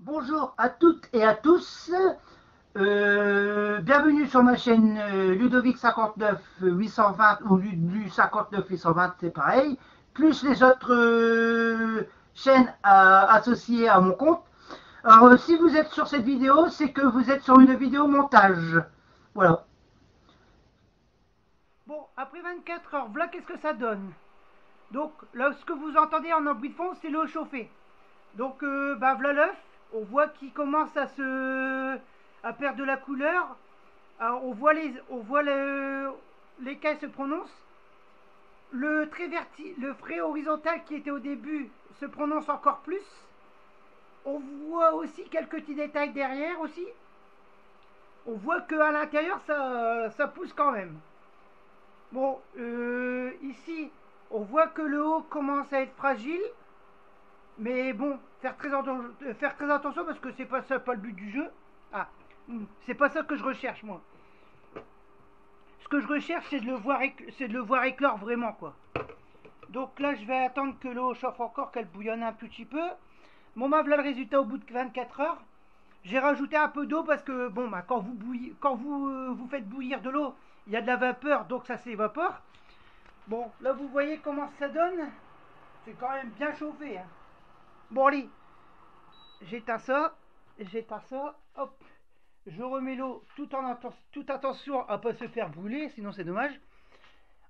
Bonjour à toutes et à tous. Bienvenue sur ma chaîne Ludovic 59 820 ou Lu 59 820, c'est pareil, plus les autres chaînes associées à mon compte. Alors, si vous êtes sur cette vidéo, c'est que vous êtes sur une vidéo montage. Voilà. Bon, après 24 heures, voilà qu'est-ce que ça donne. Donc, là, ce que vous entendez en bruit de fond, c'est l'eau chauffée. Donc, voilà l'œuf. On voit qu'il commence à perdre de la couleur. Alors, on voit l'écaille se prononce. Le frais horizontal qui était au début se prononce encore plus. On voit aussi quelques petits détails derrière aussi. On voit qu'à l'intérieur, ça pousse quand même. Bon, ici, on voit que le haut commence à être fragile. Mais bon, faire très attention parce que c'est pas ça, pas le but du jeu. Ah, c'est pas ça que je recherche moi. Ce que je recherche, c'est de le voir éclore vraiment quoi. Donc là, je vais attendre que l'eau chauffe encore, qu'elle bouillonne un petit peu. Bon, bah voilà le résultat au bout de 24 heures. J'ai rajouté un peu d'eau parce que bon, bah quand vous faites bouillir de l'eau, il y a de la vapeur, donc ça s'évapore. Bon, là vous voyez comment ça donne. C'est quand même bien chauffé. Hein. Bon, allez, j'éteins ça, hop, je remets l'eau toute attention à pas se faire brûler, sinon c'est dommage.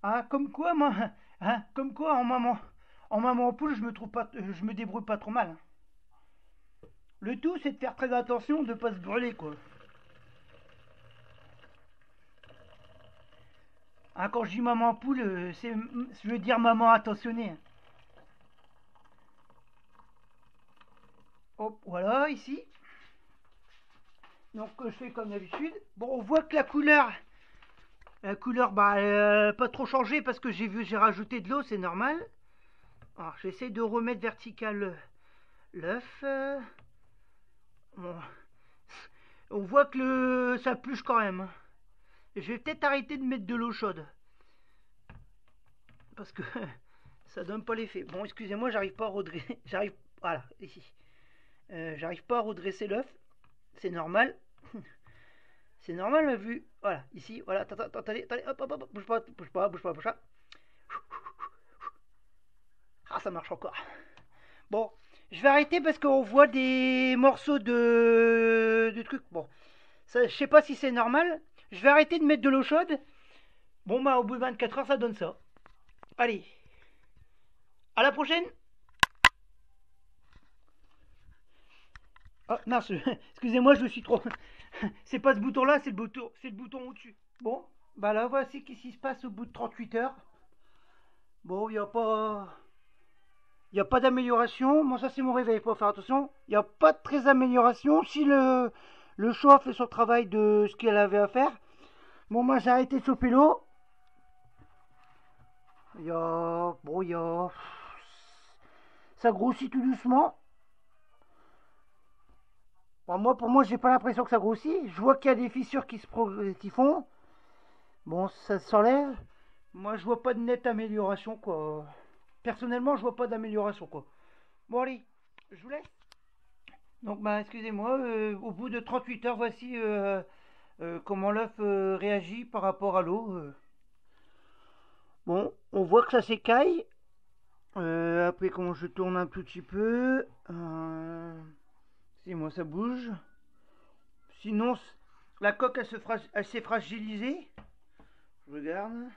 Hein, comme quoi, moi, hein, comme quoi en maman poule, je me débrouille pas trop mal. Hein. Le tout, c'est de faire très attention de pas se brûler, quoi. Hein, quand je dis maman poule, je veux dire maman attentionnée. Hein. Hop, voilà, ici. Donc, je fais comme d'habitude. Bon, on voit que la couleur, bah, pas trop changé parce que j'ai rajouté de l'eau, c'est normal. Alors, j'essaie de remettre vertical l'œuf. Bon. On voit que ça pluche quand même. Hein. Je vais peut-être arrêter de mettre de l'eau chaude. Parce que ça donne pas l'effet. Bon, excusez-moi, j'arrive pas à redresser. Voilà, ici. J'arrive pas à redresser l'œuf. C'est normal. C'est normal, vu. Voilà, ici, voilà. Attendez, hop, hop, hop, bouge pas, bouge pas, bouge pas, bouge pas. Ah, ça marche encore. Bon, je vais arrêter parce qu'on voit des morceaux de trucs. Bon, ça, je sais pas si c'est normal. Je vais arrêter de mettre de l'eau chaude. Bon, bah, au bout de 24 heures, ça donne ça. Allez, à la prochaine. Oh, mince, excusez-moi, je me suis trop. C'est pas ce bouton-là, c'est le bouton au-dessus. Bon, bah là, voici ce qui se passe au bout de 38 heures. Bon, il n'y a pas d'amélioration. Bon, ça, c'est mon réveil, faut faire attention. Il n'y a pas de très amélioration. Si le chaud a fait son travail de ce qu'elle avait à faire. Bon, moi, j'ai arrêté de chauffer l'eau. Bon, ça grossit tout doucement. Bon, pour moi, j'ai pas l'impression que ça grossit. Je vois qu'il y a des fissures qui font. Bon, ça s'enlève. Moi, je vois pas de nette amélioration, quoi. Personnellement, je vois pas d'amélioration, quoi. Bon, allez, je vous laisse. Donc, bah, excusez-moi, au bout de 38 heures, voici comment l'œuf réagit par rapport à l'eau. Bon, on voit que ça s'écaille. Après, comment je tourne un tout petit peu. Si moi ça bouge. Sinon, la coque, elle s'est fragilisée. Je regarde.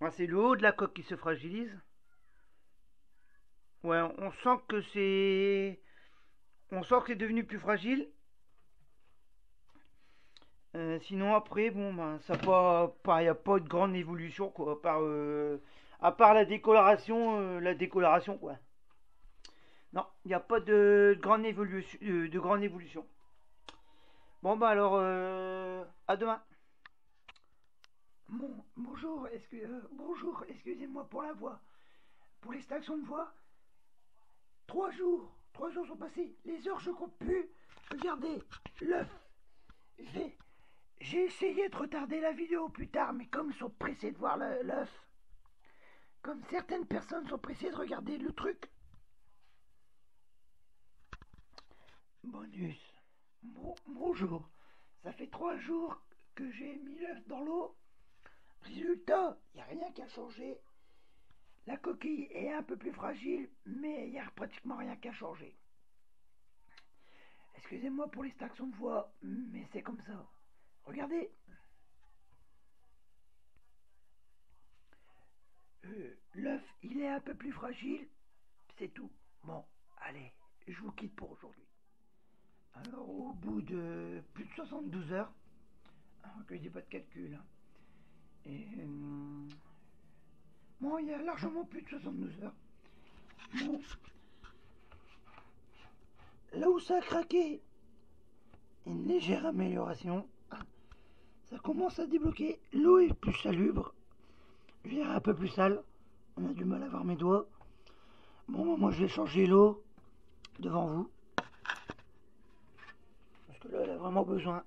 Ah, c'est le haut de la coque qui se fragilise. Ouais, on sent que c'est. On sent que c'est devenu plus fragile. Sinon après, bon ben ça y a pas de grande évolution quoi, à part la décoloration quoi. Non, il n'y a pas de grande évolution, Bon bah alors, à demain. Bonjour, excusez-moi pour la voix. Pour l'extraction de voix, 3 jours sont passés, les heures je compte plus. Regardez, l'œuf. J'ai J'ai essayé de retarder la vidéo plus tard, mais comme ils sont pressés de voir l'œuf, comme certaines personnes sont pressées de regarder le truc, Bonus. Bonjour. Ça fait 3 jours que j'ai mis l'œuf dans l'eau. Résultat, il n'y a rien qui a changé. La coquille est un peu plus fragile, mais il n'y a pratiquement rien qui a changé. Excusez-moi pour l'extraction de voix, mais c'est comme ça. Regardez. L'œuf, il est un peu plus fragile, c'est tout. Bon, allez, je vous quitte pour aujourd'hui. Alors, au bout de plus de 72 heures, que je dis pas de calcul, hein, et bon, il y a largement plus de 72 heures. Bon, là où ça a craqué, une légère amélioration. Ça commence à débloquer. L'eau est plus salubre. L'air un peu plus sale. On a du mal à voir mes doigts. Bon, moi je vais changer l'eau devant vous. Parce que là, elle a vraiment besoin.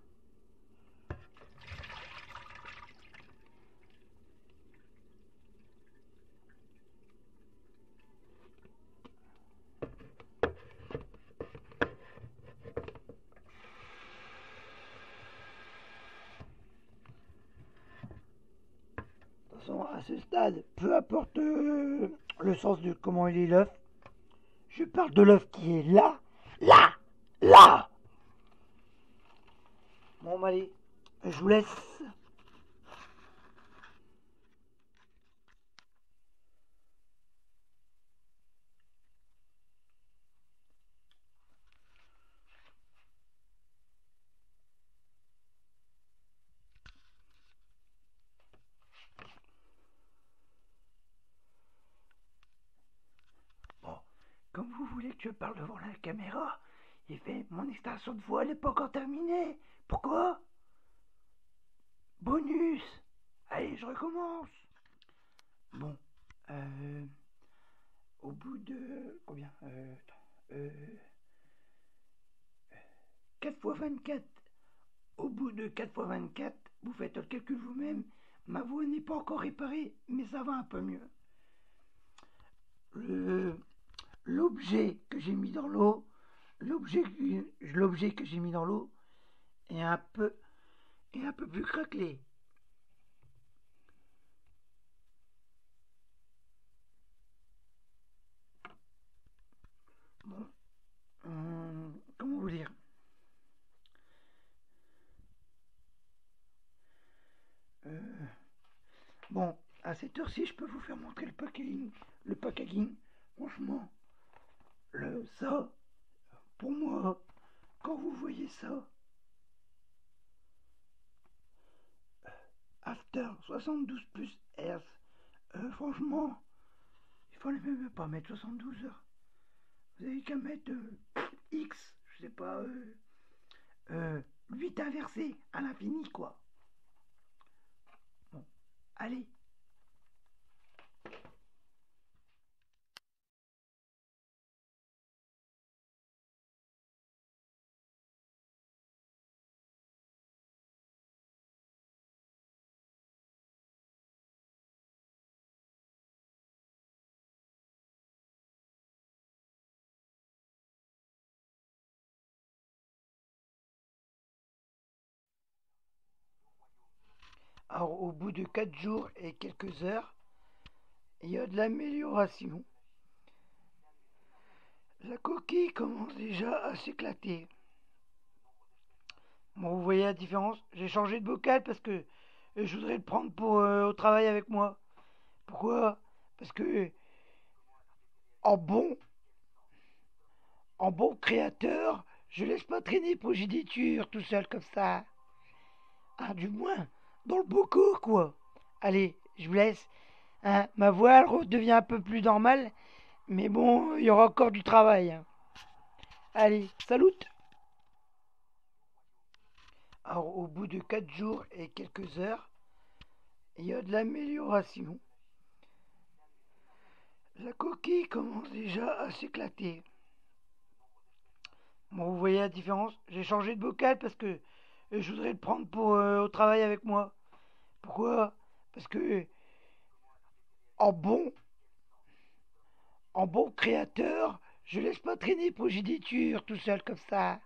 De toute façon, à ce stade, peu importe le sens de comment il est l'œuf, je parle de l'œuf qui est là, là, là. Bon, allez, je vous laisse. Bon, comme vous voulez que je parle devant la caméra, il fait mon extraction de voix, elle n'est pas encore terminée. Pourquoi? Bonus. Allez, je recommence. Bon, au bout de combien 4 fois 24. Au bout de 4 fois 24, vous faites le calcul vous-même. Ma voix n'est pas encore réparée, mais ça va un peu mieux. L'objet que j'ai mis dans l'eau, l'objet que j'ai mis dans l'eau est un peu plus craquelé. Bon, comment vous dire? Bon, à cette heure-ci, je peux vous faire montrer le packaging. Le packaging, franchement, ça, pour moi, quand vous voyez ça, After 72 plus Hz, franchement, il fallait même pas mettre 72 heures. Vous avez qu'à mettre X, je sais pas, 8 inversé à l'infini, quoi. Bon, allez. Alors, au bout de 4 jours et quelques heures, il y a de l'amélioration. La coquille commence déjà à s'éclater. Bon, vous voyez la différence? J'ai changé de bocal parce que je voudrais le prendre pour au travail avec moi. Pourquoi? Parce que en bon, en bon créateur, je laisse pas traîner progéniture tout seul comme ça. Ah, du moins, dans le boco, quoi. Allez, je vous laisse. Hein, ma voix elle redevient un peu plus normale, mais bon, il y aura encore du travail, hein. Allez, salut. Alors, au bout de 4 jours et quelques heures, il y a de l'amélioration. La coquille commence déjà à s'éclater. Bon, vous voyez la différence? J'ai changé de bocal parce que je voudrais le prendre pour au travail avec moi. Pourquoi? Parce que en bon, en bon créateur, je laisse pas traîner progéniture tout seul comme ça.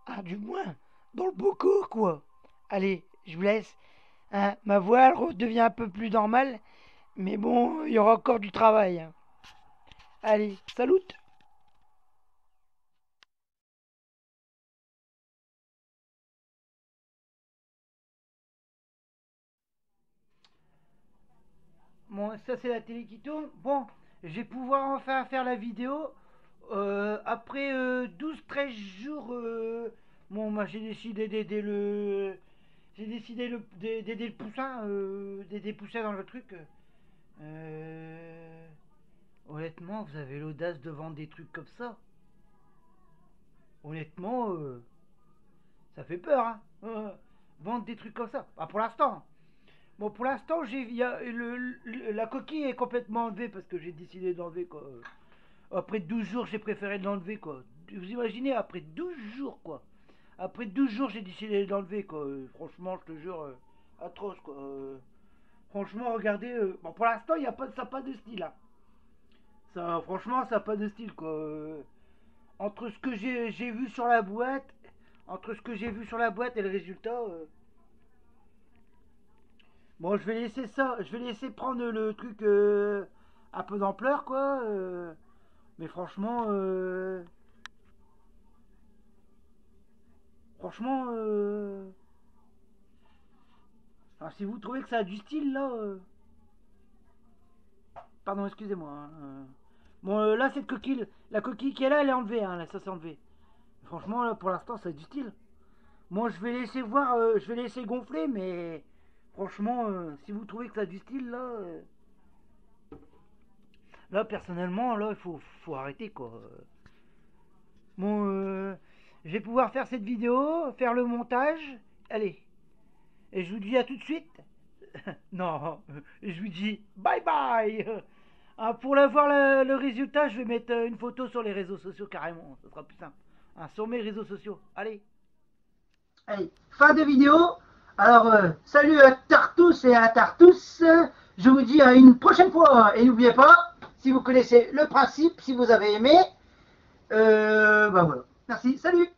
Ah, du moins, dans le beau corps, quoi. Allez, je vous laisse. Hein, ma voix elle redevient un peu plus normale, mais bon, il y aura encore du travail. Hein. Allez, salut. Bon, ça c'est la télé qui tourne. Bon, je vais pouvoir enfin faire la vidéo. Après 12-13 jours, bon, moi j'ai décidé d'aider le. J'ai décidé d'aider le poussin, d'aider poussin dans le truc. Euh, Honnêtement, vous avez l'audace de vendre des trucs comme ça. Honnêtement, ça fait peur, hein. Vendre des trucs comme ça. Pas pour l'instant. Bon, pour l'instant, la coquille est complètement enlevée parce que j'ai décidé d'enlever quoi. Après 12 jours, j'ai préféré l'enlever quoi. Vous imaginez, après 12 jours quoi. Après 12 jours, j'ai décidé d'enlever quoi. Franchement, je te jure, atroce quoi. Franchement, regardez. Bon, pour l'instant, il y a pas, ça n'a pas de style. Hein. Ça, franchement, ça n'a pas de style quoi. Entre ce que j'ai vu sur la boîte, entre ce que j'ai vu sur la boîte et le résultat. Bon, je vais laisser ça. Je vais laisser prendre le truc un peu d'ampleur quoi. Mais franchement, franchement, alors, si vous trouvez que ça a du style là, pardon, excusez-moi. Hein, bon, là cette coquille, la coquille qui est là, elle est enlevée. Hein, là, ça c'est enlevé. Franchement, là pour l'instant, ça a du style. Moi, je vais laisser voir, je vais laisser gonfler, mais franchement, si vous trouvez que ça a du style là, là personnellement, là, faut arrêter quoi. Bon, je vais pouvoir faire cette vidéo, faire le montage. Allez, et je vous dis à tout de suite. Non, je vous dis bye bye. Ah, pour voir le résultat, je vais mettre une photo sur les réseaux sociaux carrément. Ce sera plus simple. Hein, sur mes réseaux sociaux. Allez. Allez, fin de vidéo. Alors, salut à Tartous et à Tartous. Je vous dis à une prochaine fois. Et n'oubliez pas, si vous connaissez le principe, si vous avez aimé, bah voilà. Merci, salut.